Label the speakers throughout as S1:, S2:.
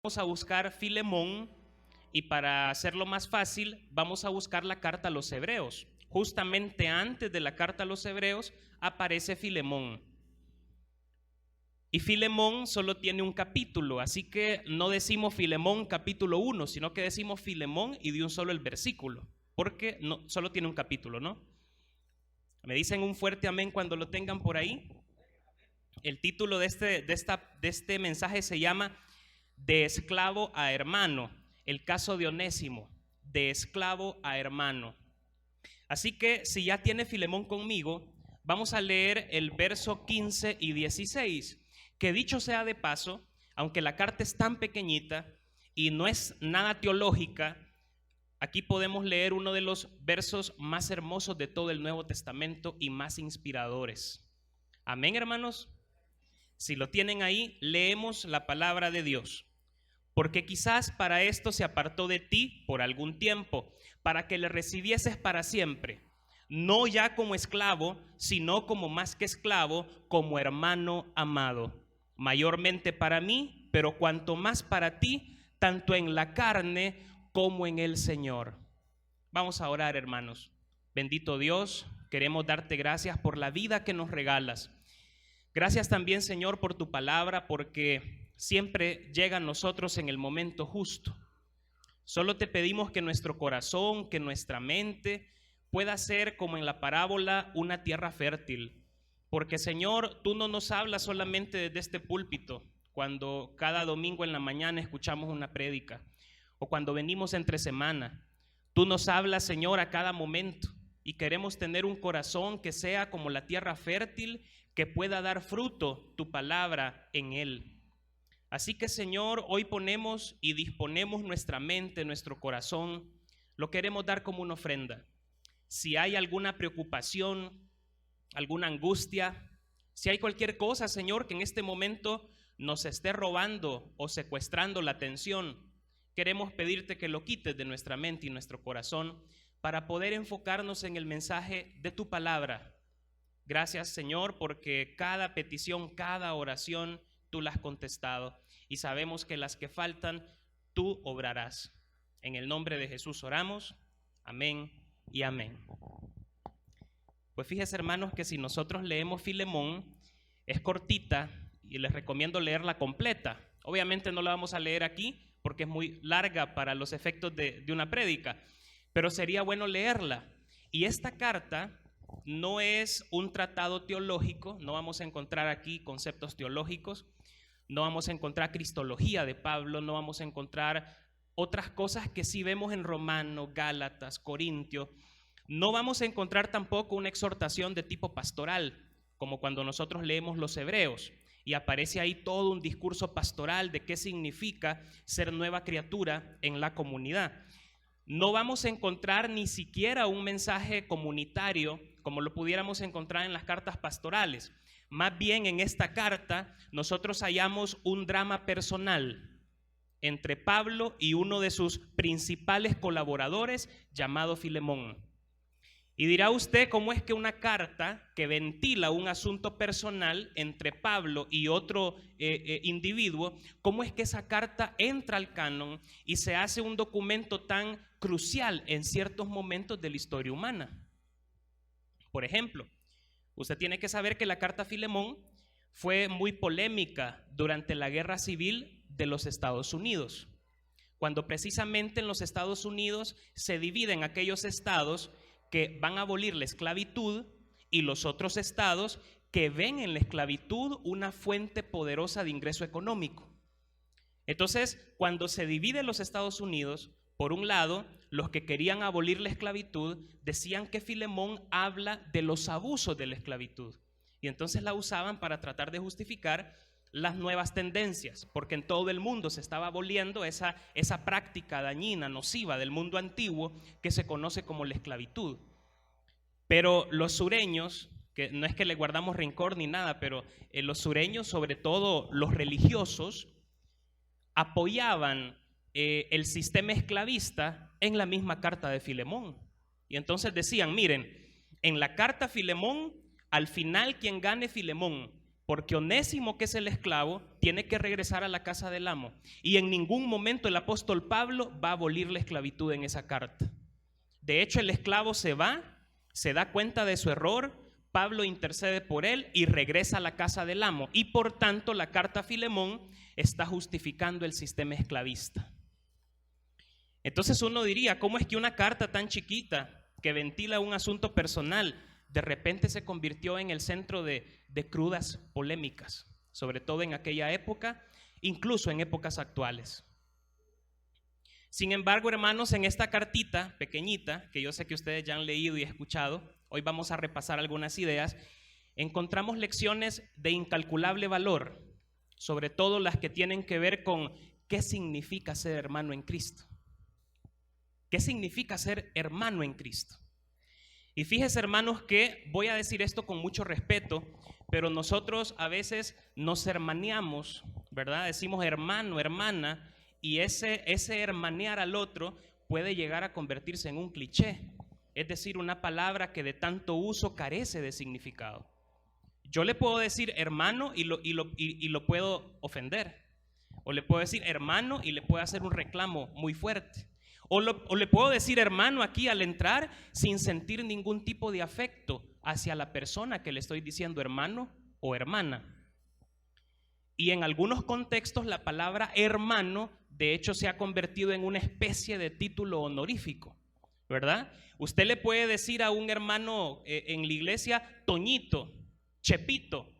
S1: vamos a buscar Filemón y para hacerlo más fácil vamos a buscar la carta a los Hebreos. Justamente antes de la carta a los Hebreos aparece Filemón. Y Filemón solo tiene un capítulo, así que no decimos Filemón capítulo 1, sino que decimos Filemón y de un solo el versículo, porque solo tiene un capítulo, ¿no? Me dicen un fuerte amén cuando lo tengan por ahí. El título de este mensaje se llama De esclavo a hermano, el caso de Onésimo, de esclavo a hermano. Así que si ya tiene Filemón conmigo, vamos a leer el verso 15 y 16, que dicho sea de paso, aunque la carta es tan pequeñita y no es nada teológica, aquí podemos leer uno de los versos más hermosos de todo el Nuevo Testamento y más inspiradores. Amén, hermanos. Si lo tienen ahí, leemos la palabra de Dios. Porque quizás para esto se apartó de ti por algún tiempo, para que le recibieses para siempre, no ya como esclavo, sino como más que esclavo, como hermano amado, mayormente para mí, pero cuanto más para ti, tanto en la carne como en el Señor. Vamos a orar, hermanos. Bendito Dios, queremos darte gracias por la vida que nos regalas. Gracias también, Señor, por tu palabra, porque siempre llega a nosotros en el momento justo. Solo te pedimos que nuestro corazón, que nuestra mente pueda ser como en la parábola una tierra fértil. Porque, Señor, tú no nos hablas solamente desde este púlpito, cuando cada domingo en la mañana escuchamos una prédica, o cuando venimos entre semana. Tú nos hablas, Señor, a cada momento, y queremos tener un corazón que sea como la tierra fértil, que pueda dar fruto tu palabra en él. Así que, Señor, hoy ponemos y disponemos nuestra mente, nuestro corazón, lo queremos dar como una ofrenda. Si hay alguna preocupación, alguna angustia, si hay cualquier cosa, Señor, que en este momento nos esté robando o secuestrando la atención, queremos pedirte que lo quites de nuestra mente y nuestro corazón para poder enfocarnos en el mensaje de tu palabra. Gracias, Señor, porque cada petición, cada oración, tú la has contestado y sabemos que las que faltan, tú obrarás. En el nombre de Jesús oramos. Amén y amén. Pues fíjese, hermanos, que si nosotros leemos Filemón, es cortita y les recomiendo leerla completa. Obviamente no la vamos a leer aquí porque es muy larga para los efectos de una prédica, pero sería bueno leerla. Y esta carta no es un tratado teológico, no vamos a encontrar aquí conceptos teológicos, no vamos a encontrar cristología de Pablo, no vamos a encontrar otras cosas que sí vemos en Romanos, Gálatas, Corintios. No vamos a encontrar tampoco una exhortación de tipo pastoral, como cuando nosotros leemos los Hebreos y aparece ahí todo un discurso pastoral de qué significa ser nueva criatura en la comunidad. No vamos a encontrar ni siquiera un mensaje comunitario como lo pudiéramos encontrar en las cartas pastorales. Más bien en esta carta nosotros hallamos un drama personal entre Pablo y uno de sus principales colaboradores llamado Filemón. Y dirá usted, ¿cómo es que una carta que ventila un asunto personal entre Pablo y otro individuo, cómo es que esa carta entra al canon y se hace un documento tan crucial en ciertos momentos de la historia humana? Por ejemplo, usted tiene que saber que la carta a Filemón fue muy polémica durante la guerra civil de los Estados Unidos, cuando precisamente en los Estados Unidos se dividen aquellos estados que van a abolir la esclavitud y los otros estados que ven en la esclavitud una fuente poderosa de ingreso económico. Entonces, cuando se dividen los Estados Unidos, por un lado, los que querían abolir la esclavitud decían que Filemón habla de los abusos de la esclavitud, y entonces la usaban para tratar de justificar las nuevas tendencias, porque en todo el mundo se estaba aboliendo esa práctica dañina, nociva del mundo antiguo que se conoce como la esclavitud. Pero los sureños, que no es que le guardamos rencor ni nada, pero los sureños, sobre todo los religiosos, apoyaban el sistema esclavista en la misma carta de Filemón. Y entonces decían, miren, en la carta a Filemón, al final quien gane Filemón, porque Onésimo, que es el esclavo, tiene que regresar a la casa del amo. Y en ningún momento el apóstol Pablo va a abolir la esclavitud en esa carta. De hecho, el esclavo se va, se da cuenta de su error, Pablo intercede por él y regresa a la casa del amo. Y por tanto, la carta a Filemón está justificando el sistema esclavista. Entonces uno diría, ¿cómo es que una carta tan chiquita que ventila un asunto personal de repente se convirtió en el centro de crudas polémicas, sobre todo en aquella época, incluso en épocas actuales? Sin embargo, hermanos, en esta cartita pequeñita, que yo sé que ustedes ya han leído y escuchado, hoy vamos a repasar algunas ideas, encontramos lecciones de incalculable valor, sobre todo las que tienen que ver con qué significa ser hermano en Cristo. ¿Qué significa ser hermano en Cristo? Y fíjense, hermanos, que voy a decir esto con mucho respeto, pero nosotros a veces nos hermaneamos, ¿verdad? Decimos hermano, hermana, y ese hermanear al otro puede llegar a convertirse en un cliché, es decir, una palabra que de tanto uso carece de significado. Yo le puedo decir hermano y lo puedo ofender, o le puedo decir hermano y le puedo hacer un reclamo muy fuerte. O le puedo decir hermano aquí al entrar sin sentir ningún tipo de afecto hacia la persona que le estoy diciendo hermano o hermana. Y en algunos contextos la palabra hermano de hecho se ha convertido en una especie de título honorífico, ¿verdad? Usted le puede decir a un hermano en la iglesia Toñito, Chepito,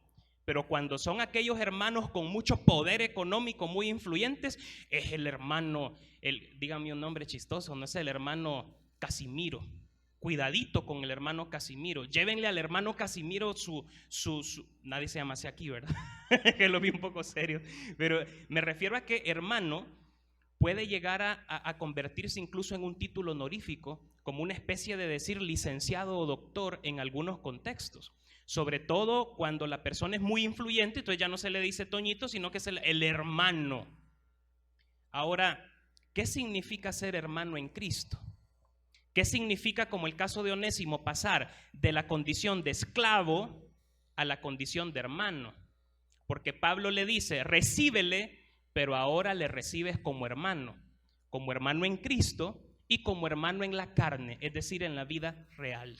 S1: pero cuando son aquellos hermanos con mucho poder económico, muy influyentes, es el hermano, dígame un nombre chistoso, no es el hermano Casimiro. Cuidadito con el hermano Casimiro. Llévenle al hermano Casimiro nadie se llama así aquí, ¿verdad? Que lo vi un poco serio. Pero me refiero a que hermano puede llegar a convertirse incluso en un título honorífico, como una especie de decir licenciado o doctor en algunos contextos. Sobre todo cuando la persona es muy influyente, entonces ya no se le dice Toñito, sino que es el hermano. Ahora, ¿qué significa ser hermano en Cristo? ¿Qué significa, como el caso de Onésimo, pasar de la condición de esclavo a la condición de hermano? Porque Pablo le dice, recíbele, pero ahora le recibes como hermano en Cristo y como hermano en la carne, es decir, en la vida real.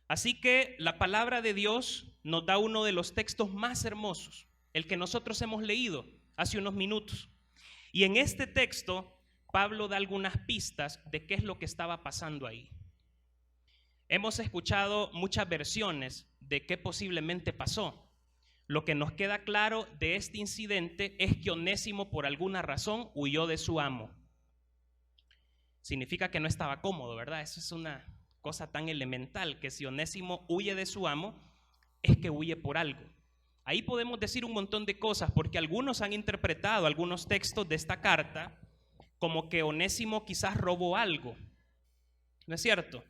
S1: Así que la palabra de Dios nos da uno de los textos más hermosos, el que nosotros hemos leído hace unos minutos. Y en este texto, Pablo da algunas pistas de qué es lo que estaba pasando ahí. Hemos escuchado muchas versiones de qué posiblemente pasó. Lo que nos queda claro de este incidente es que Onésimo por alguna razón huyó de su amo. Significa que no estaba cómodo, ¿verdad? Eso es una cosa tan elemental, que si Onésimo huye de su amo, es que huye por algo. Ahí podemos decir un montón de cosas, porque algunos han interpretado algunos textos de esta carta como que Onésimo quizás robó algo. ¿No es cierto?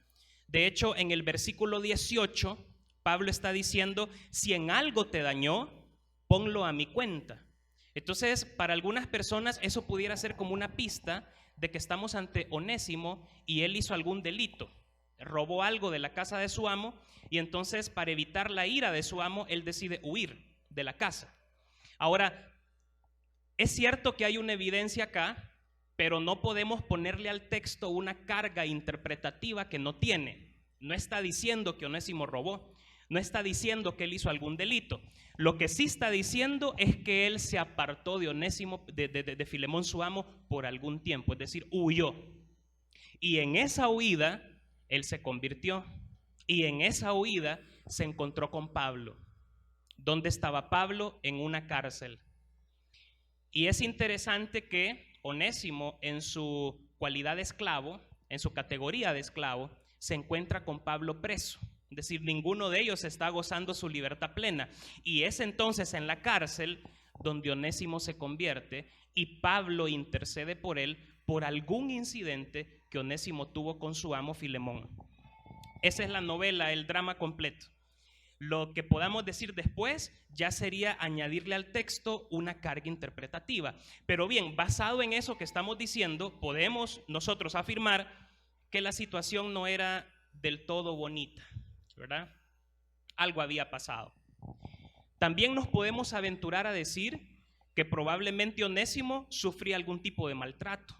S1: De hecho, en el versículo 18, Pablo está diciendo, si en algo te dañó, ponlo a mi cuenta. Entonces, para algunas personas eso pudiera ser como una pista de que estamos ante Onésimo y él hizo algún delito. Robó algo de la casa de su amo y entonces para evitar la ira de su amo él decide huir de la casa. Ahora, es cierto que hay una evidencia acá, pero no podemos ponerle al texto una carga interpretativa que no tiene. No está diciendo que Onésimo robó, no está diciendo que él hizo algún delito. Lo que sí está diciendo es que él se apartó de Onésimo, de Filemón su amo por algún tiempo, es decir, huyó. Y en esa huida él se convirtió y en esa huida se encontró con Pablo. ¿Dónde estaba Pablo? En una cárcel. Y es interesante que Onésimo en su cualidad de esclavo, en su categoría de esclavo, se encuentra con Pablo preso. Es decir, ninguno de ellos está gozando su libertad plena. Y es entonces en la cárcel donde Onésimo se convierte y Pablo intercede por él por algún incidente que Onésimo tuvo con su amo Filemón. Esa es la novela, el drama completo. Lo que podamos decir después ya sería añadirle al texto una carga interpretativa. Pero bien, basado en eso que estamos diciendo, podemos nosotros afirmar que la situación no era del todo bonita, ¿verdad? Algo había pasado. También nos podemos aventurar a decir que probablemente Onésimo sufría algún tipo de maltrato.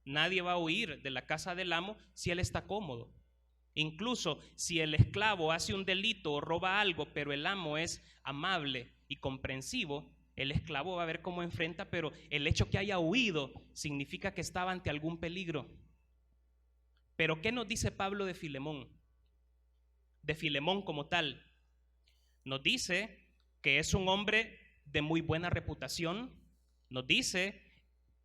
S1: Nadie va a huir de la casa del amo si él está cómodo. Incluso si el esclavo hace un delito o roba algo, pero el amo es amable y comprensivo, el esclavo va a ver cómo enfrenta, pero el hecho que haya huido significa que estaba ante algún peligro. Pero ¿qué nos dice Pablo de Filemón? De Filemón como tal. Nos dice que es un hombre de muy buena reputación. Nos dice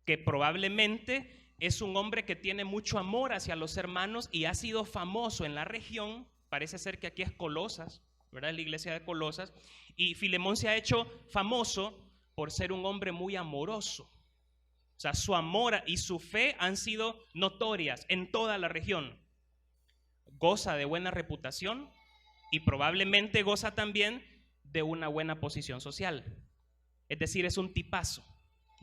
S1: que probablemente es un hombre que tiene mucho amor hacia los hermanos y ha sido famoso en la región. Parece ser que aquí es Colosas, ¿verdad? La iglesia de Colosas. Y Filemón se ha hecho famoso por ser un hombre muy amoroso. O sea, su amor y su fe han sido notorias en toda la región. Goza de buena reputación y probablemente goza también de una buena posición social. Es decir, es un tipazo,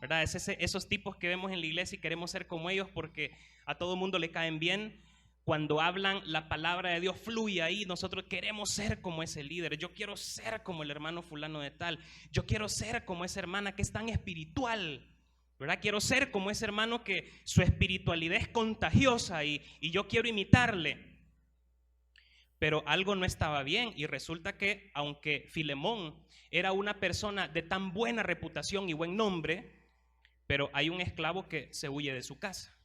S1: ¿verdad? Es esos tipos que vemos en la iglesia y queremos ser como ellos porque a todo mundo le caen bien. Cuando hablan, la palabra de Dios fluye ahí. Nosotros queremos ser como ese líder. Yo quiero ser como el hermano fulano de tal. Yo quiero ser como esa hermana que es tan espiritual, ¿verdad? Quiero ser como ese hermano que su espiritualidad es contagiosa y yo quiero imitarle. Pero algo no estaba bien y resulta que aunque Filemón era una persona de tan buena reputación y buen nombre, pero hay un esclavo que se huye de su casa.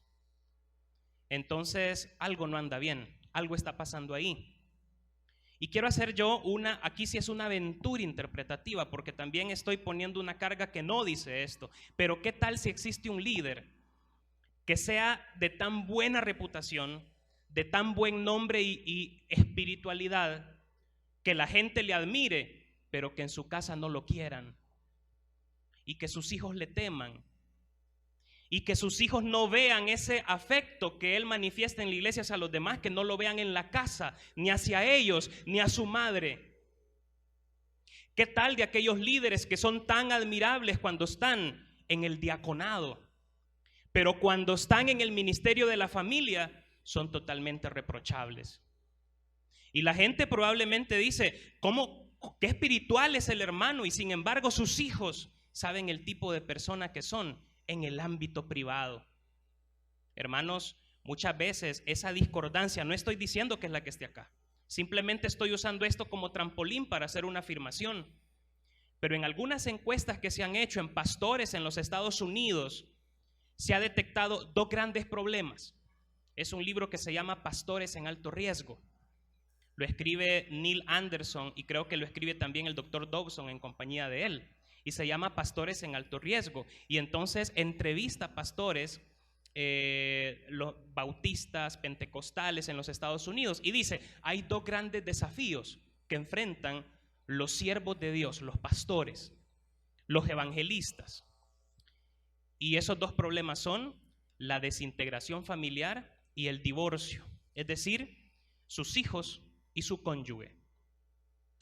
S1: Entonces algo no anda bien, algo está pasando ahí. Y quiero hacer yo aquí sí es una aventura interpretativa, porque también estoy poniendo una carga que no dice esto. Pero ¿qué tal si existe un líder que sea de tan buena reputación, de tan buen nombre y espiritualidad, que la gente le admire, pero que en su casa no lo quieran, y que sus hijos le teman, y que sus hijos no vean ese afecto que él manifiesta en la iglesia hacia los demás, que no lo vean en la casa, ni hacia ellos, ni a su madre? ¿Qué tal de aquellos líderes que son tan admirables cuando están en el diaconado, pero cuando están en el ministerio de la familia son totalmente reprochables? Y la gente probablemente dice, qué espiritual es el hermano, y sin embargo sus hijos saben el tipo de persona que son en el ámbito privado. Hermanos, muchas veces esa discordancia, no estoy diciendo que es la que esté acá, simplemente estoy usando esto como trampolín para hacer una afirmación. Pero en algunas encuestas que se han hecho en pastores en los Estados Unidos, se ha detectado dos grandes problemas. Es un libro que se llama Pastores en Alto Riesgo. Lo escribe Neil Anderson y creo que lo escribe también el doctor Dobson en compañía de él. Y se llama Pastores en Alto Riesgo. Y entonces entrevista a pastores los bautistas, pentecostales en los Estados Unidos. Y dice, hay dos grandes desafíos que enfrentan los siervos de Dios, los pastores, los evangelistas. Y esos dos problemas son la desintegración familiar y el divorcio. Es decir, sus hijos y su cónyuge.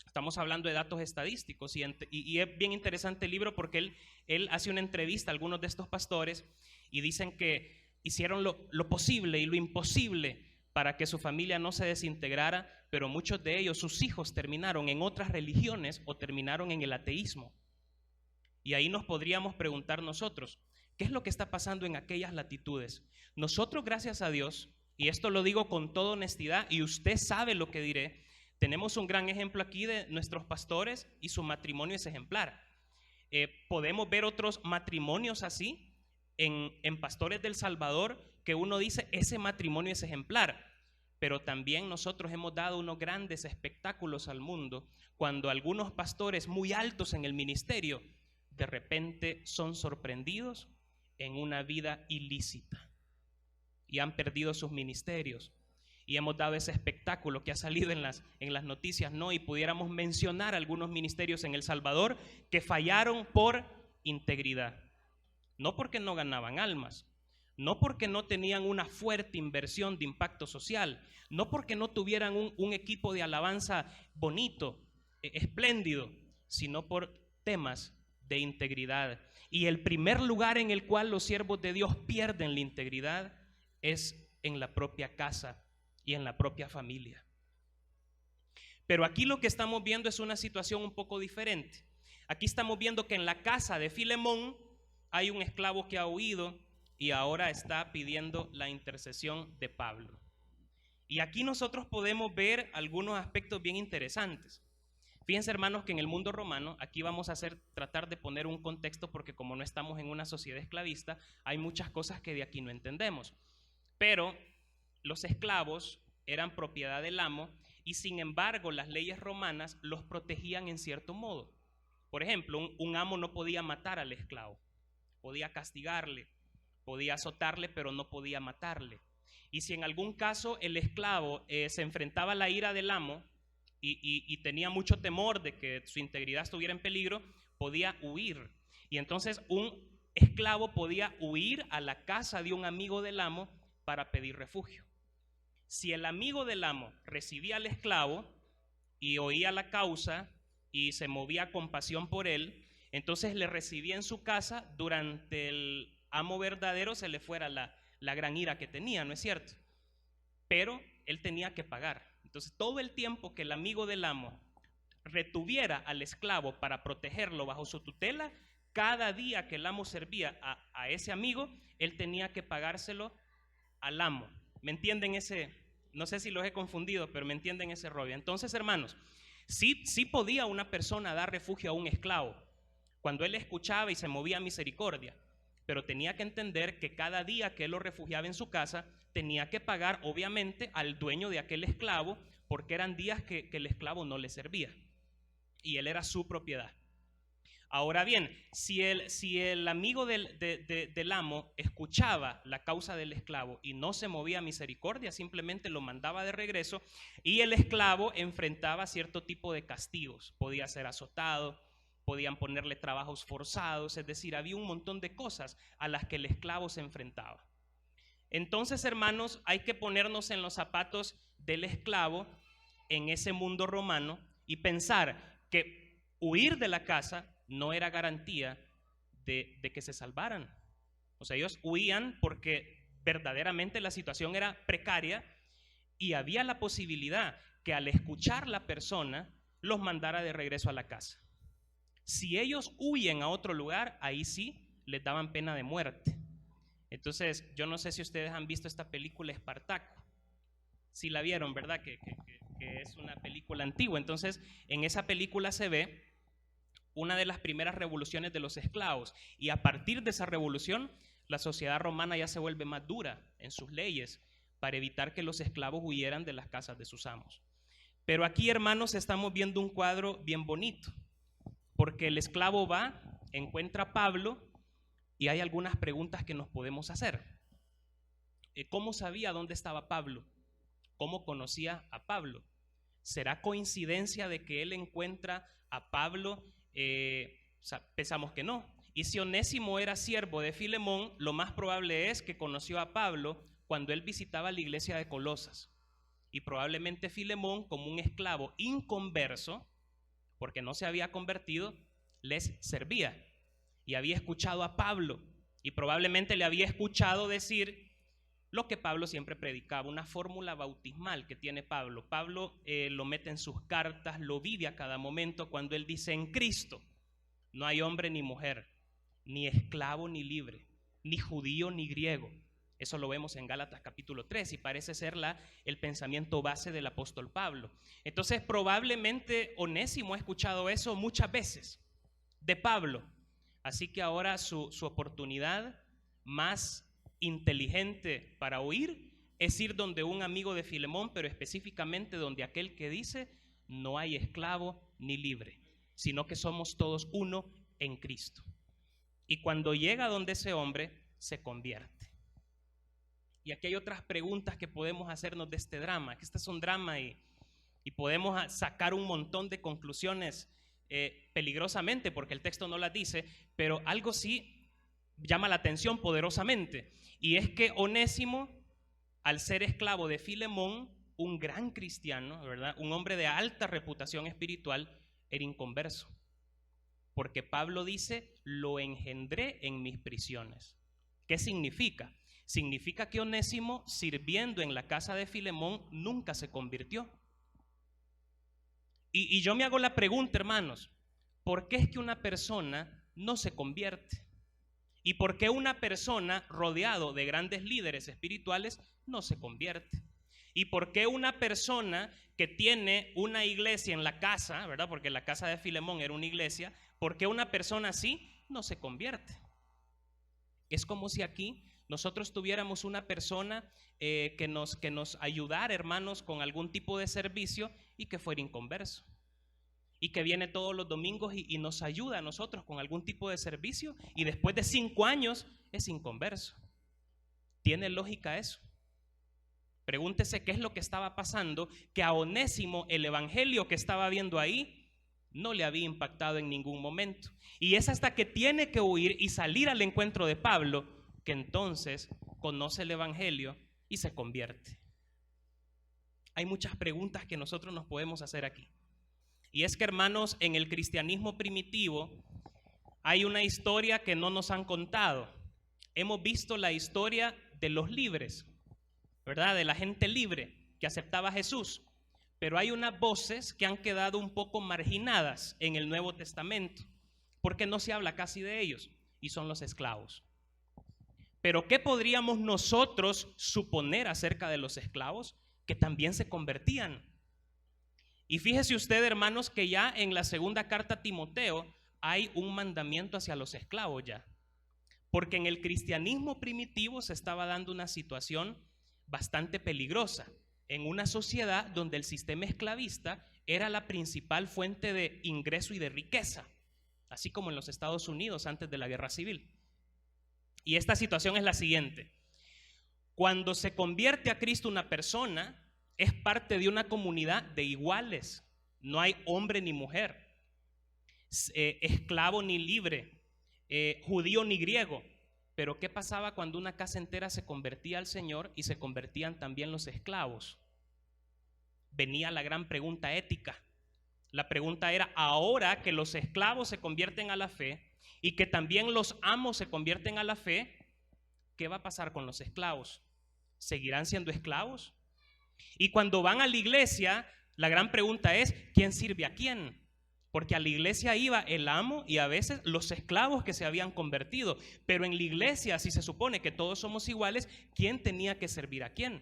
S1: Estamos hablando de datos estadísticos y es bien interesante el libro porque él hace una entrevista a algunos de estos pastores y dicen que hicieron lo posible y lo imposible para que su familia no se desintegrara, pero muchos de ellos, sus hijos, terminaron en otras religiones o terminaron en el ateísmo. Y ahí nos podríamos preguntar nosotros, ¿qué es lo que está pasando en aquellas latitudes? Nosotros, gracias a Dios, y esto lo digo con toda honestidad y usted sabe lo que diré, tenemos un gran ejemplo aquí de nuestros pastores y su matrimonio es ejemplar. Podemos ver otros matrimonios así en pastores del Salvador que uno dice, ese matrimonio es ejemplar. Pero también nosotros hemos dado unos grandes espectáculos al mundo cuando algunos pastores muy altos en el ministerio de repente son sorprendidos en una vida ilícita y han perdido sus ministerios. Y hemos dado ese espectáculo que ha salido en las noticias, ¿no? Y pudiéramos mencionar algunos ministerios en El Salvador que fallaron por integridad. No porque no ganaban almas, no porque no tenían una fuerte inversión de impacto social, no porque no tuvieran un equipo de alabanza bonito, espléndido, sino por temas de integridad. Y el primer lugar en el cual los siervos de Dios pierden la integridad es en la propia casa y en la propia familia. Pero aquí lo que estamos viendo es una situación un poco diferente. Aquí estamos viendo que en la casa de Filemón hay un esclavo que ha huido y ahora está pidiendo la intercesión de Pablo. Y aquí nosotros podemos ver algunos aspectos bien interesantes. Fíjense, hermanos, que en el mundo romano, aquí vamos a tratar de poner un contexto porque como no estamos en una sociedad esclavista, hay muchas cosas que de aquí no entendemos. Pero los esclavos eran propiedad del amo y sin embargo las leyes romanas los protegían en cierto modo. Por ejemplo, un amo no podía matar al esclavo, podía castigarle, podía azotarle, pero no podía matarle. Y si en algún caso el esclavo se enfrentaba a la ira del amo y tenía mucho temor de que su integridad estuviera en peligro, podía huir. Y entonces un esclavo podía huir a la casa de un amigo del amo para pedir refugio. Si el amigo del amo recibía al esclavo y oía la causa y se movía con pasión por él, entonces le recibía en su casa. Durante el amo verdadero se le fuera la gran ira que tenía, ¿no es cierto? Pero él tenía que pagar. Entonces todo el tiempo que el amigo del amo retuviera al esclavo para protegerlo bajo su tutela, cada día que el amo servía a ese amigo, él tenía que pagárselo al amo. ¿Me entienden ese? No sé si los he confundido, pero me entienden ese rollo. Entonces, hermanos, sí podía una persona dar refugio a un esclavo cuando él escuchaba y se movía a misericordia, pero tenía que entender que cada día que él lo refugiaba en su casa, tenía que pagar obviamente al dueño de aquel esclavo, porque eran días que el esclavo no le servía y él era su propiedad. Ahora bien, si el amigo del amo escuchaba la causa del esclavo y no se movía a misericordia, simplemente lo mandaba de regreso y el esclavo enfrentaba cierto tipo de castigos. Podía ser azotado, podían ponerle trabajos forzados, es decir, había un montón de cosas a las que el esclavo se enfrentaba. Entonces, hermanos, hay que ponernos en los zapatos del esclavo en ese mundo romano y pensar que huir de la casa no era garantía de que se salvaran. O sea, ellos huían porque verdaderamente la situación era precaria y había la posibilidad que al escuchar la persona los mandara de regreso a la casa. Si ellos huyen a otro lugar, ahí sí les daban pena de muerte. Entonces, yo no sé si ustedes han visto esta película Espartaco. Sí la vieron, ¿verdad? Que es una película antigua. Entonces, en esa película se ve una de las primeras revoluciones de los esclavos y a partir de esa revolución la sociedad romana ya se vuelve más dura en sus leyes para evitar que los esclavos huyeran de las casas de sus amos. Pero aquí, hermanos, estamos viendo un cuadro bien bonito, porque el esclavo va, encuentra a Pablo y hay algunas preguntas que nos podemos hacer. ¿Cómo sabía dónde estaba Pablo? ¿Cómo conocía a Pablo? ¿Será coincidencia de que él encuentra a Pablo? Pensamos que no. Y si Onésimo era siervo de Filemón, lo más probable es que conoció a Pablo cuando él visitaba la iglesia de Colosas. Y probablemente Filemón, como un esclavo inconverso, porque no se había convertido, les servía. Y había escuchado a Pablo. Y probablemente le había escuchado decir lo que Pablo siempre predicaba, una fórmula bautismal que tiene Pablo. Pablo lo mete en sus cartas, lo vive a cada momento cuando él dice: en Cristo no hay hombre ni mujer, ni esclavo ni libre, ni judío ni griego. Eso lo vemos en Gálatas capítulo 3 y parece ser el pensamiento base del apóstol Pablo. Entonces probablemente Onésimo ha escuchado eso muchas veces de Pablo. Así que ahora su oportunidad más inteligente para huir es ir donde un amigo de Filemón, pero específicamente donde aquel que dice: no hay esclavo ni libre, sino que somos todos uno en Cristo. Y cuando llega donde ese hombre, se convierte. Y aquí hay otras preguntas que podemos hacernos de este drama, que este es un drama y podemos sacar un montón de conclusiones peligrosamente, porque el texto no las dice, pero algo sí llama la atención poderosamente, y es que Onésimo, al ser esclavo de Filemón, un gran cristiano, ¿verdad?, un hombre de alta reputación espiritual, era inconverso, porque Pablo dice: lo engendré en mis prisiones. ¿Qué significa? Significa que Onésimo, sirviendo en la casa de Filemón, nunca se convirtió. Y yo me hago la pregunta, hermanos, ¿por qué es que una persona no se convierte? ¿Y por qué una persona rodeado de grandes líderes espirituales no se convierte? ¿Y por qué una persona que tiene una iglesia en la casa, ¿verdad? Porque la casa de Filemón era una iglesia, ¿por qué una persona así no se convierte? Es como si aquí nosotros tuviéramos una persona que nos ayudara, hermanos, con algún tipo de servicio y que fuera inconverso. Y que viene todos los domingos y nos ayuda a nosotros con algún tipo de servicio y después de 5 años es inconverso. ¿Tiene lógica eso? Pregúntese qué es lo que estaba pasando, que a Onésimo el evangelio que estaba viendo ahí no le había impactado en ningún momento. Y es hasta que tiene que huir y salir al encuentro de Pablo que entonces conoce el evangelio y se convierte. Hay muchas preguntas que nosotros nos podemos hacer aquí. Y es que, hermanos, en el cristianismo primitivo hay una historia que no nos han contado. Hemos visto la historia de los libres, ¿verdad? De la gente libre que aceptaba a Jesús. Pero hay unas voces que han quedado un poco marginadas en el Nuevo Testamento, porque no se habla casi de ellos, y son los esclavos. Pero ¿qué podríamos nosotros suponer acerca de los esclavos? Que también se convertían. Y fíjese usted, hermanos, que ya en la segunda carta a Timoteo hay un mandamiento hacia los esclavos ya. Porque en el cristianismo primitivo se estaba dando una situación bastante peligrosa en una sociedad donde el sistema esclavista era la principal fuente de ingreso y de riqueza, así como en los Estados Unidos antes de la Guerra Civil. Y esta situación es la siguiente: cuando se convierte a Cristo una persona, es parte de una comunidad de iguales. No hay hombre ni mujer, esclavo ni libre, judío ni griego. Pero ¿qué pasaba cuando una casa entera se convertía al Señor y se convertían también los esclavos? Venía la gran pregunta ética. La pregunta era, ahora que los esclavos se convierten a la fe y que también los amos se convierten a la fe, ¿qué va a pasar con los esclavos? ¿Seguirán siendo esclavos? Y cuando van a la iglesia, la gran pregunta es, ¿quién sirve a quién? Porque a la iglesia iba el amo y a veces los esclavos que se habían convertido. Pero en la iglesia, si se supone que todos somos iguales, ¿quién tenía que servir a quién?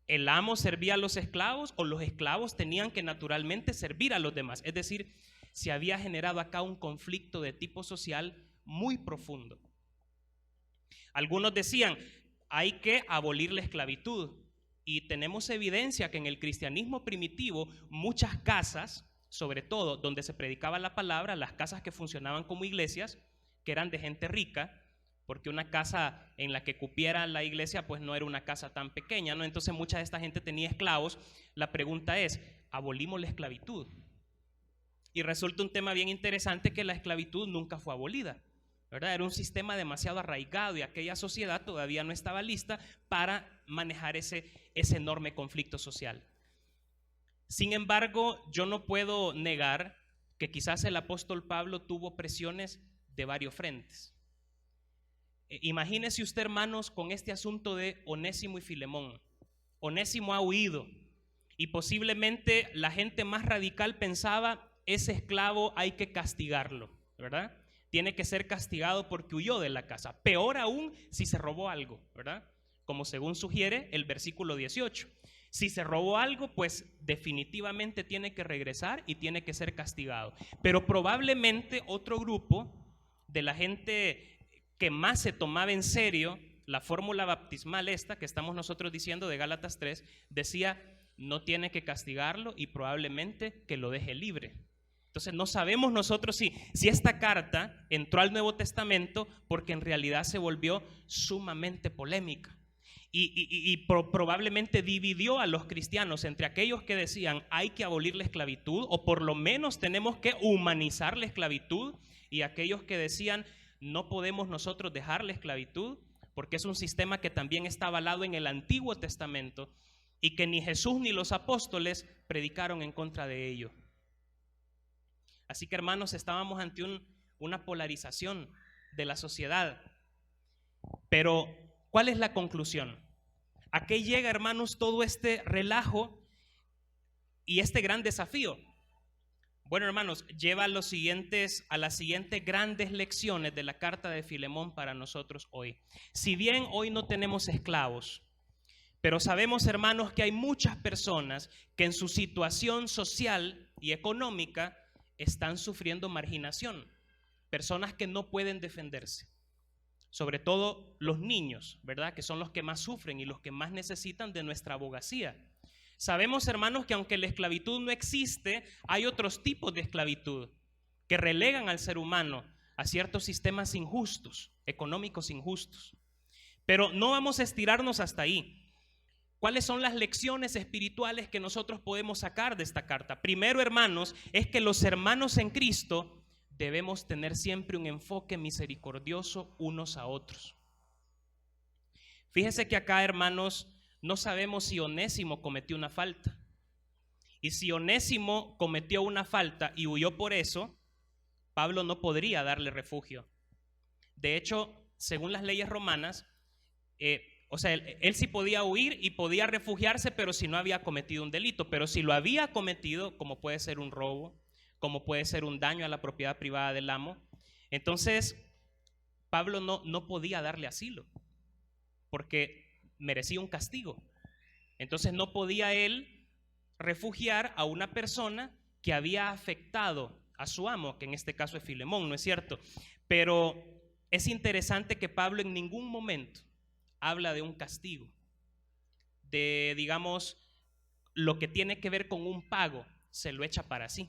S1: ¿El amo servía a los esclavos o los esclavos tenían que naturalmente servir a los demás? Es decir, se había generado acá un conflicto de tipo social muy profundo. Algunos decían, hay que abolir la esclavitud. Y tenemos evidencia que en el cristianismo primitivo muchas casas, sobre todo donde se predicaba la palabra, las casas que funcionaban como iglesias, que eran de gente rica, porque una casa en la que cupiera la iglesia pues no era una casa tan pequeña, ¿no? Entonces mucha de esta gente tenía esclavos. La pregunta es, ¿abolimos la esclavitud? Y resulta un tema bien interesante que la esclavitud nunca fue abolida, ¿verdad? Era un sistema demasiado arraigado y aquella sociedad todavía no estaba lista para manejar ese enorme conflicto social. Sin embargo, yo no puedo negar que quizás el apóstol Pablo tuvo presiones de varios frentes. Imagínese usted, hermanos, con este asunto de Onésimo y Filemón. Onésimo ha huido y posiblemente la gente más radical pensaba, ese esclavo hay que castigarlo, ¿verdad? Tiene que ser castigado porque huyó de la casa. Peor aún si se robó algo, ¿verdad? Como según sugiere el versículo 18. Si se robó algo, pues definitivamente tiene que regresar y tiene que ser castigado. Pero probablemente otro grupo de la gente que más se tomaba en serio la fórmula bautismal esta que estamos nosotros diciendo de Gálatas 3, decía, no tiene que castigarlo y probablemente que lo deje libre. Entonces no sabemos nosotros si esta carta entró al Nuevo Testamento porque en realidad se volvió sumamente polémica. Y probablemente dividió a los cristianos entre aquellos que decían hay que abolir la esclavitud o por lo menos tenemos que humanizar la esclavitud, y aquellos que decían no podemos nosotros dejar la esclavitud porque es un sistema que también está avalado en el Antiguo Testamento y que ni Jesús ni los apóstoles predicaron en contra de ello. Así que, hermanos, estábamos ante una polarización de la sociedad. Pero ¿cuál es la conclusión? ¿A qué llega, hermanos, todo este relajo y este gran desafío? Bueno, hermanos, lleva a las siguientes grandes lecciones de la carta de Filemón para nosotros hoy. Si bien hoy no tenemos esclavos, pero sabemos, hermanos, que hay muchas personas que en su situación social y económica están sufriendo marginación. Personas que no pueden defenderse. Sobre todo los niños, ¿verdad? Que son los que más sufren y los que más necesitan de nuestra abogacía. Sabemos, hermanos, que aunque la esclavitud no existe, hay otros tipos de esclavitud que relegan al ser humano a ciertos sistemas injustos, económicos injustos. Pero no vamos a estirarnos hasta ahí. ¿Cuáles son las lecciones espirituales que nosotros podemos sacar de esta carta? Primero, hermanos, es que los hermanos en Cristo debemos tener siempre un enfoque misericordioso unos a otros. Fíjese que acá, hermanos, no sabemos si Onésimo cometió una falta. Y si Onésimo cometió una falta y huyó por eso, Pablo no podría darle refugio. De hecho, según las leyes romanas, él sí podía huir y podía refugiarse, pero si no había cometido un delito. Pero si lo había cometido, como puede ser un robo, como puede ser un daño a la propiedad privada del amo, entonces Pablo no podía darle asilo, porque merecía un castigo. Entonces no podía él refugiar a una persona que había afectado a su amo, que en este caso es Filemón, ¿no es cierto? Pero es interesante que Pablo en ningún momento habla de un castigo, de, digamos, lo que tiene que ver con un pago, se lo echa para sí.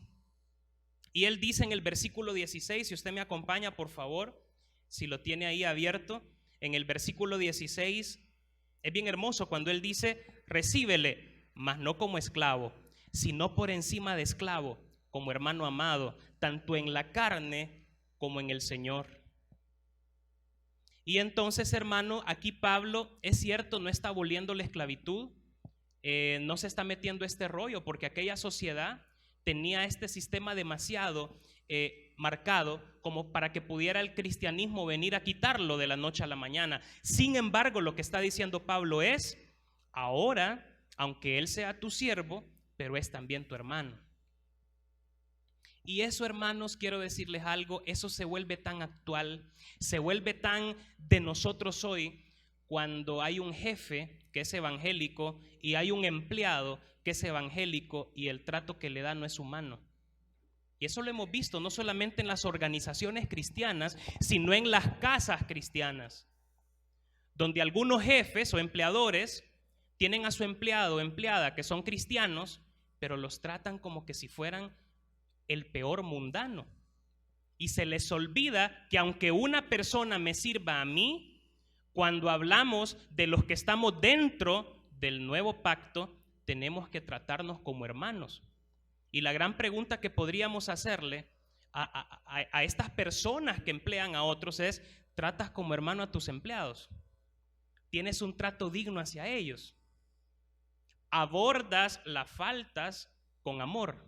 S1: Y él dice en el versículo 16, si usted me acompaña, por favor, si lo tiene ahí abierto, en el versículo 16, es bien hermoso cuando él dice, recíbele, mas no como esclavo, sino por encima de esclavo, como hermano amado, tanto en la carne como en el Señor. Y entonces, hermano, aquí Pablo, es cierto, no está aboliendo la esclavitud, no se está metiendo este rollo, porque aquella sociedad tenía este sistema demasiado marcado como para que pudiera el cristianismo venir a quitarlo de la noche a la mañana. Sin embargo, lo que está diciendo Pablo es, ahora, aunque él sea tu siervo, pero es también tu hermano. Y eso, hermanos, quiero decirles algo, eso se vuelve tan actual, se vuelve tan de nosotros hoy cuando hay un jefe que es evangélico y hay un empleado que es evangélico y el trato que le da no es humano. Y eso lo hemos visto no solamente en las organizaciones cristianas, sino en las casas cristianas, donde algunos jefes o empleadores tienen a su empleado o empleada que son cristianos, pero los tratan como que si fueran el peor mundano. Y se les olvida que aunque una persona me sirva a mí, cuando hablamos de los que estamos dentro del nuevo pacto, tenemos que tratarnos como hermanos. Y la gran pregunta que podríamos hacerle a estas personas que emplean a otros es, ¿tratas como hermano a tus empleados? ¿Tienes un trato digno hacia ellos? ¿Abordas las faltas con amor?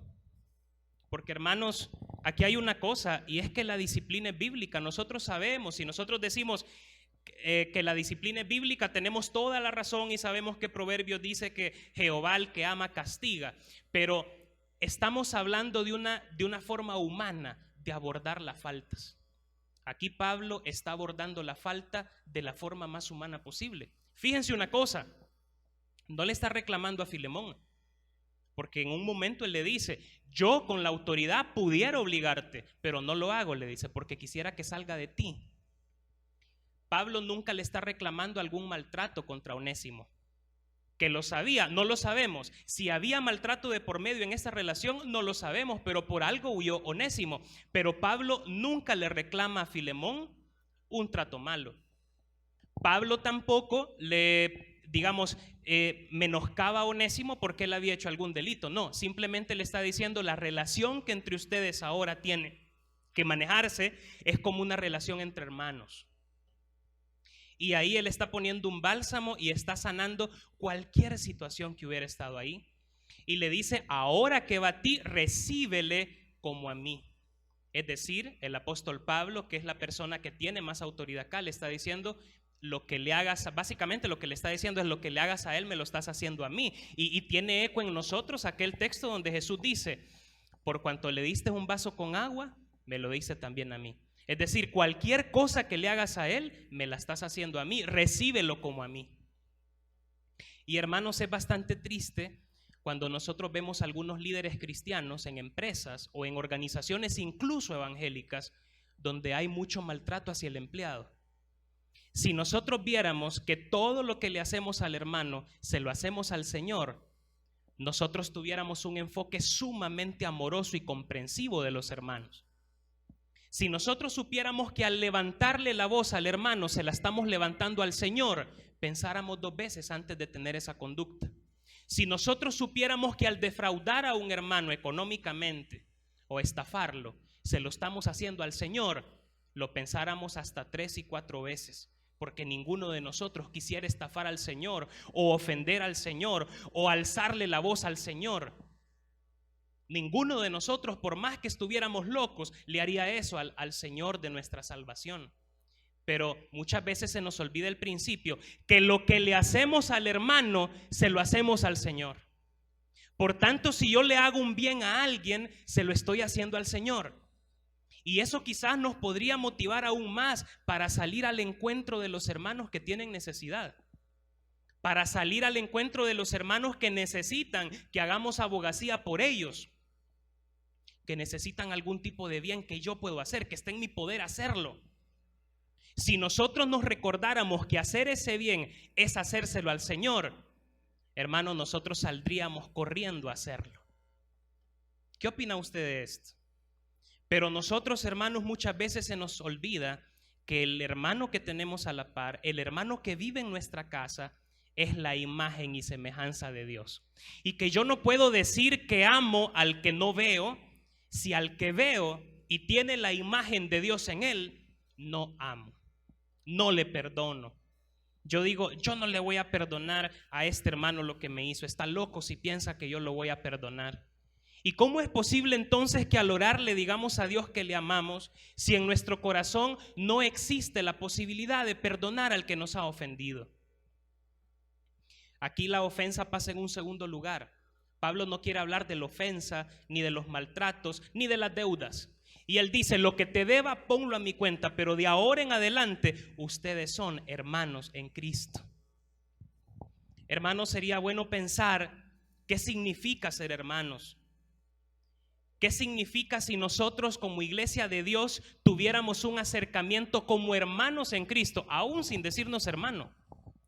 S1: Porque, hermanos, aquí hay una cosa, y es que la disciplina es bíblica. Nosotros sabemos, si nosotros decimos que la disciplina es bíblica, tenemos toda la razón y sabemos que Proverbios dice que Jehová al que ama castiga, pero estamos hablando de una forma humana de abordar las faltas. Aquí Pablo está abordando la falta de la forma más humana posible. Fíjense una cosa, no le está reclamando a Filemón, porque en un momento él le dice, yo con la autoridad pudiera obligarte, pero no lo hago, le dice, porque quisiera que salga de ti. Pablo nunca le está reclamando algún maltrato contra Onésimo, que lo sabía, no lo sabemos. Si había maltrato de por medio en esa relación, no lo sabemos, pero por algo huyó Onésimo. Pero Pablo nunca le reclama a Filemón un trato malo. Pablo tampoco le, digamos, menoscaba a Onésimo porque él había hecho algún delito. No, simplemente le está diciendo la relación que entre ustedes ahora tiene que manejarse es como una relación entre hermanos. Y ahí él está poniendo un bálsamo y está sanando cualquier situación que hubiera estado ahí. Y le dice, ahora que va a ti, recíbele como a mí. Es decir, el apóstol Pablo, que es la persona que tiene más autoridad acá, le está diciendo, lo que le hagas, básicamente lo que le está diciendo es lo que le hagas a él, me lo estás haciendo a mí. Y tiene eco en nosotros aquel texto donde Jesús dice, por cuanto le diste un vaso con agua, me lo diste también a mí. Es decir, cualquier cosa que le hagas a él, me la estás haciendo a mí, recíbelo como a mí. Y hermanos, es bastante triste cuando nosotros vemos a algunos líderes cristianos en empresas o en organizaciones incluso evangélicas donde hay mucho maltrato hacia el empleado. Si nosotros viéramos que todo lo que le hacemos al hermano se lo hacemos al Señor, nosotros tuviéramos un enfoque sumamente amoroso y comprensivo de los hermanos. Si nosotros supiéramos que al levantarle la voz al hermano se la estamos levantando al Señor, pensáramos 2 veces antes de tener esa conducta. Si nosotros supiéramos que al defraudar a un hermano económicamente o estafarlo, se lo estamos haciendo al Señor, lo pensáramos hasta 3 y 4 veces, porque ninguno de nosotros quisiera estafar al Señor o ofender al Señor o alzarle la voz al Señor. Ninguno de nosotros, por más que estuviéramos locos, le haría eso al Señor de nuestra salvación. Pero muchas veces se nos olvida el principio, que lo que le hacemos al hermano, se lo hacemos al Señor. Por tanto, si yo le hago un bien a alguien, se lo estoy haciendo al Señor. Y eso quizás nos podría motivar aún más para salir al encuentro de los hermanos que tienen necesidad, para salir al encuentro de los hermanos que necesitan que hagamos abogacía por ellos, que necesitan algún tipo de bien que yo puedo hacer, que esté en mi poder hacerlo. Si nosotros nos recordáramos que hacer ese bien es hacérselo al Señor, hermano, nosotros saldríamos corriendo a hacerlo. ¿Qué opina usted de esto? Pero nosotros, hermanos, muchas veces se nos olvida que el hermano que tenemos a la par, el hermano que vive en nuestra casa, es la imagen y semejanza de Dios. Y que yo no puedo decir que amo al que no veo, si al que veo y tiene la imagen de Dios en él, no amo, no le perdono. Yo digo, yo no le voy a perdonar a este hermano lo que me hizo. Está loco si piensa que yo lo voy a perdonar. ¿Y cómo es posible entonces que al orar le digamos a Dios que le amamos si en nuestro corazón no existe la posibilidad de perdonar al que nos ha ofendido? Aquí la ofensa pasa en un segundo lugar. Pablo no quiere hablar de la ofensa, ni de los maltratos, ni de las deudas. Y él dice, lo que te deba, ponlo a mi cuenta, pero de ahora en adelante, ustedes son hermanos en Cristo. Hermanos, sería bueno pensar qué significa ser hermanos. ¿Qué significa si nosotros como iglesia de Dios tuviéramos un acercamiento como hermanos en Cristo, aún sin decirnos hermano?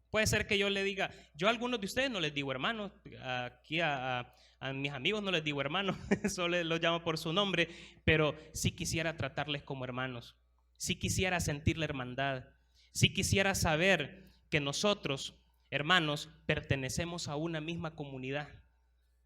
S1: Puede ser que yo le diga, yo a algunos de ustedes no les digo hermanos, aquí a mis amigos no les digo hermanos, solo los llamo por su nombre, pero sí quisiera tratarles como hermanos, sí quisiera sentir la hermandad, sí quisiera saber que nosotros, hermanos, pertenecemos a una misma comunidad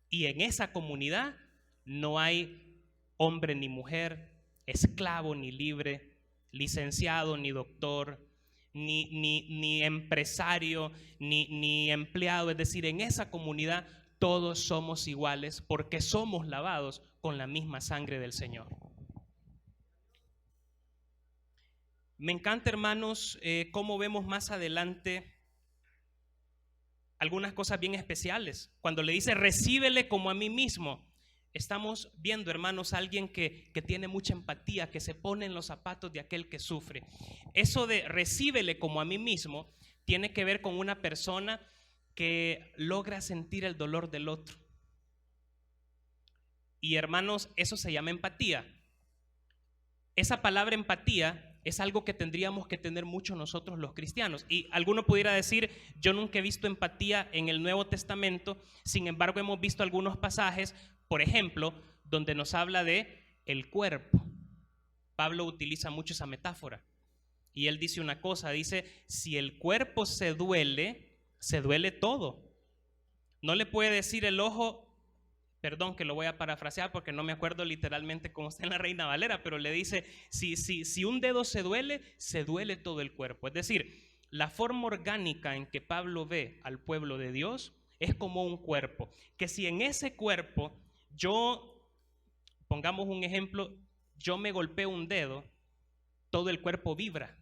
S1: y en esa comunidad no hay hombre ni mujer, esclavo ni libre, licenciado ni doctor, ni empresario, ni empleado. Es decir, en esa comunidad todos somos iguales porque somos lavados con la misma sangre del Señor. Me encanta, hermanos, cómo vemos más adelante algunas cosas bien especiales. Cuando le dice, recíbele como a mí mismo. Estamos viendo, hermanos, a alguien que tiene mucha empatía, que se pone en los zapatos de aquel que sufre. Eso de recíbele como a mí mismo tiene que ver con una persona que logra sentir el dolor del otro. Y hermanos, eso se llama empatía. Esa palabra empatía es algo que tendríamos que tener mucho nosotros los cristianos. Y alguno pudiera decir, yo nunca he visto empatía en el Nuevo Testamento, sin embargo hemos visto algunos pasajes, por ejemplo, donde nos habla de el cuerpo. Pablo utiliza mucho esa metáfora. Y él dice una cosa, dice, si el cuerpo se duele todo. No le puede decir el ojo, perdón que lo voy a parafrasear porque no me acuerdo literalmente cómo está en la Reina Valera, pero le dice, si un dedo se duele todo el cuerpo. Es decir, la forma orgánica en que Pablo ve al pueblo de Dios es como un cuerpo, que si en ese cuerpo yo, pongamos un ejemplo, yo me golpeo un dedo, todo el cuerpo vibra.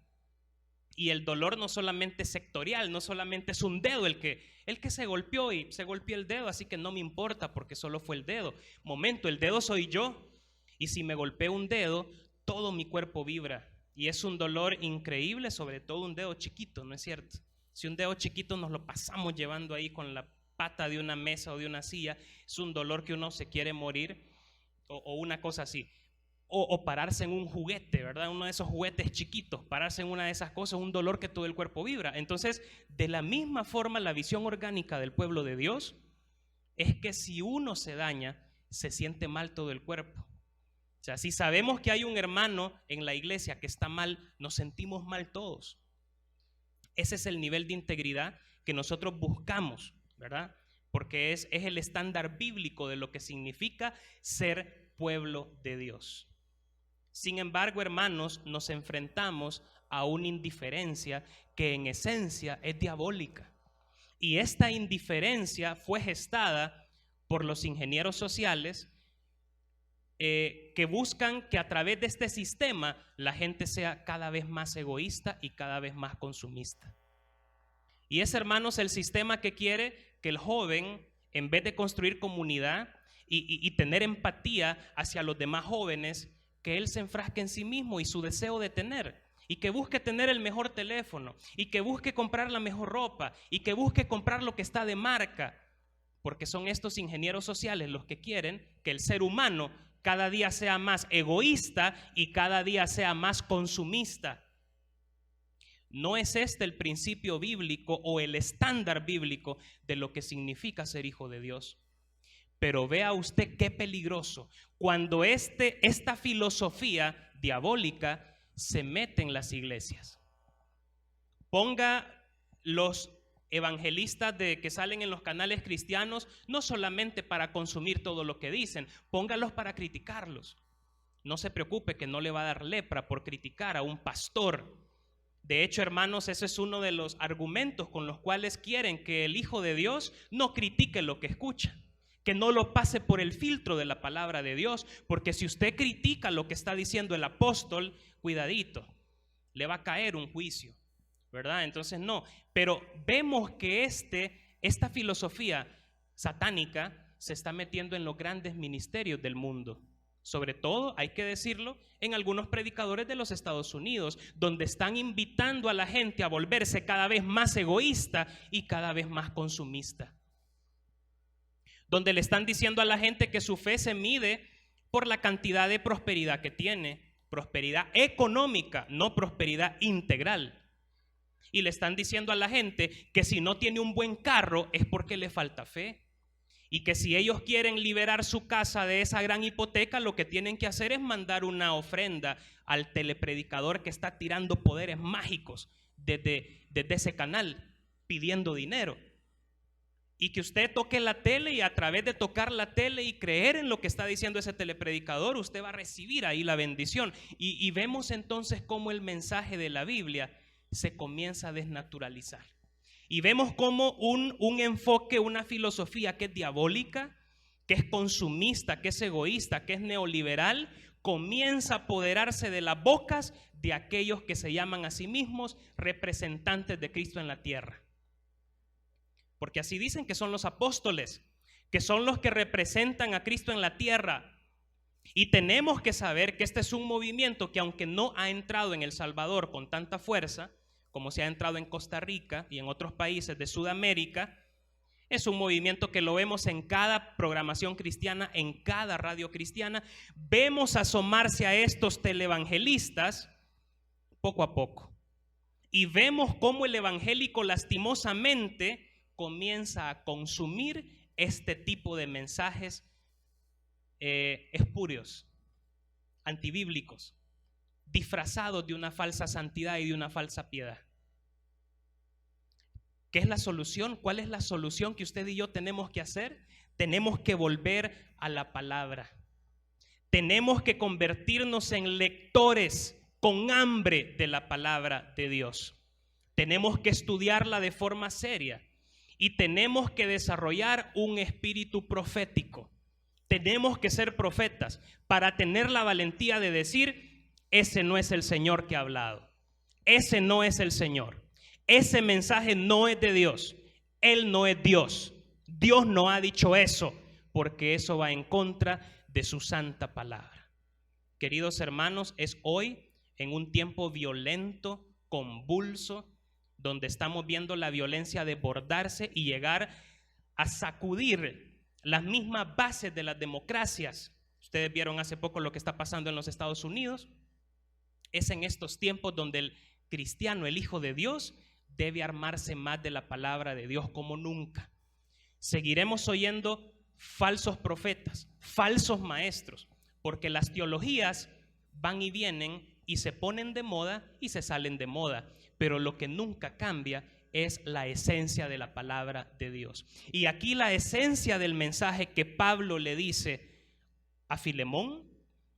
S1: Y el dolor no solamente es sectorial, no solamente es un dedo el que se golpeó y se golpeó el dedo, así que no me importa porque solo fue el dedo. Momento, el dedo soy yo. Y si me golpeo un dedo, todo mi cuerpo vibra. Y es un dolor increíble, sobre todo un dedo chiquito, ¿no es cierto? Si un dedo chiquito nos lo pasamos llevando ahí con la pata de una mesa o de una silla, es un dolor que uno se quiere morir o una cosa así. O pararse en un juguete, ¿verdad? Uno de esos juguetes chiquitos, pararse en una de esas cosas, un dolor que todo el cuerpo vibra. Entonces, de la misma forma, la visión orgánica del pueblo de Dios es que si uno se daña, se siente mal todo el cuerpo. O sea, si sabemos que hay un hermano en la iglesia que está mal, nos sentimos mal todos. Ese es el nivel de integridad que nosotros buscamos, ¿verdad? Porque es el estándar bíblico de lo que significa ser pueblo de Dios. Sin embargo, hermanos, nos enfrentamos a una indiferencia que en esencia es diabólica. Y esta indiferencia fue gestada por los ingenieros sociales que buscan que a través de este sistema la gente sea cada vez más egoísta y cada vez más consumista. Y es, hermanos, el sistema que quiere que el joven, en vez de construir comunidad y tener empatía hacia los demás jóvenes, que él se enfrasque en sí mismo y su deseo de tener, y que busque tener el mejor teléfono, y que busque comprar la mejor ropa, y que busque comprar lo que está de marca, porque son estos ingenieros sociales los que quieren que el ser humano cada día sea más egoísta y cada día sea más consumista. No es este el principio bíblico o el estándar bíblico de lo que significa ser hijo de Dios. Pero vea usted qué peligroso cuando esta filosofía diabólica se mete en las iglesias. Ponga los evangelistas que salen en los canales cristianos no solamente para consumir todo lo que dicen, póngalos para criticarlos. No se preocupe que no le va a dar lepra por criticar a un pastor. De hecho, hermanos, ese es uno de los argumentos con los cuales quieren que el Hijo de Dios no critique lo que escucha, que no lo pase por el filtro de la palabra de Dios, porque si usted critica lo que está diciendo el apóstol, cuidadito, le va a caer un juicio, ¿verdad? Entonces no, pero vemos que esta filosofía satánica se está metiendo en los grandes ministerios del mundo. Sobre todo, hay que decirlo, en algunos predicadores de los Estados Unidos, donde están invitando a la gente a volverse cada vez más egoísta y cada vez más consumista. Donde le están diciendo a la gente que su fe se mide por la cantidad de prosperidad que tiene, prosperidad económica, no prosperidad integral. Y le están diciendo a la gente que si no tiene un buen carro es porque le falta fe. Y que si ellos quieren liberar su casa de esa gran hipoteca, lo que tienen que hacer es mandar una ofrenda al telepredicador que está tirando poderes mágicos desde ese canal, pidiendo dinero. Y que usted toque la tele y a través de tocar la tele y creer en lo que está diciendo ese telepredicador, usted va a recibir ahí la bendición. Y vemos entonces cómo el mensaje de la Biblia se comienza a desnaturalizar. Y vemos como un enfoque, una filosofía que es diabólica, que es consumista, que es egoísta, que es neoliberal, comienza a apoderarse de las bocas de aquellos que se llaman a sí mismos representantes de Cristo en la tierra. Porque así dicen que son los apóstoles, que son los que representan a Cristo en la tierra. Y tenemos que saber que este es un movimiento que, aunque no ha entrado en El Salvador con tanta fuerza como se ha entrado en Costa Rica y en otros países de Sudamérica, es un movimiento que lo vemos en cada programación cristiana, en cada radio cristiana. Vemos asomarse a estos televangelistas poco a poco. Y vemos cómo el evangélico lastimosamente comienza a consumir este tipo de mensajes espurios, antibíblicos, disfrazados de una falsa santidad y de una falsa piedad. ¿Qué es la solución? ¿Cuál es la solución que usted y yo tenemos que hacer? Tenemos que volver a la palabra. Tenemos que convertirnos en lectores con hambre de la palabra de Dios. Tenemos que estudiarla de forma seria y tenemos que desarrollar un espíritu profético. Tenemos que ser profetas para tener la valentía de decir: ese no es el Señor que ha hablado. Ese no es el Señor. Ese mensaje no es de Dios. Él no es Dios. Dios no ha dicho eso, porque eso va en contra de su santa palabra. Queridos hermanos, es hoy en un tiempo violento, convulso, donde estamos viendo la violencia desbordarse y llegar a sacudir las mismas bases de las democracias. Ustedes vieron hace poco lo que está pasando en los Estados Unidos. Es en estos tiempos donde el cristiano, el Hijo de Dios, debe armarse más de la palabra de Dios como nunca. Seguiremos oyendo falsos profetas, falsos maestros, porque las teologías van y vienen y se ponen de moda y se salen de moda, pero lo que nunca cambia es la esencia de la palabra de Dios. Y aquí la esencia del mensaje que Pablo le dice a Filemón,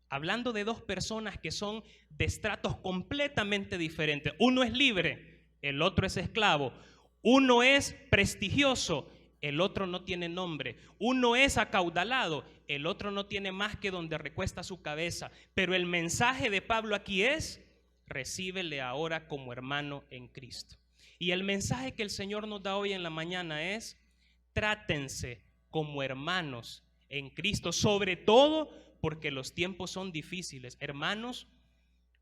S1: hablando de dos personas que son de estratos completamente diferentes. Uno es libre, el otro es esclavo. Uno es prestigioso, el otro no tiene nombre. Uno es acaudalado, el otro no tiene más que donde recuesta su cabeza. Pero el mensaje de Pablo aquí es: recíbele ahora como hermano en Cristo. Y el mensaje que el Señor nos da hoy en la mañana es: trátense como hermanos en Cristo, sobre todo porque los tiempos son difíciles. Hermanos,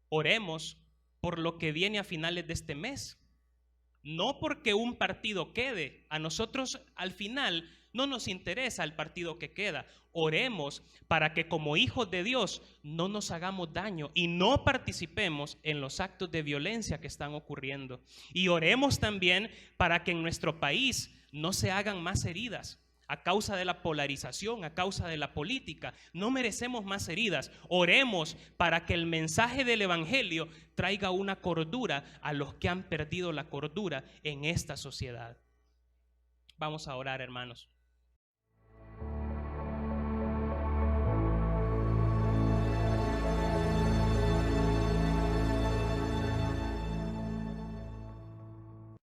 S1: oremos por lo que viene a finales de este mes. No porque un partido quede. A nosotros al final no nos interesa el partido que queda. Oremos para que como hijos de Dios no nos hagamos daño y no participemos en los actos de violencia que están ocurriendo. Y oremos también para que en nuestro país no se hagan más heridas a causa de la polarización, a causa de la política. No merecemos más heridas. Oremos para que el mensaje del evangelio traiga una cordura a los que han perdido la cordura en esta sociedad. Vamos a orar, hermanos.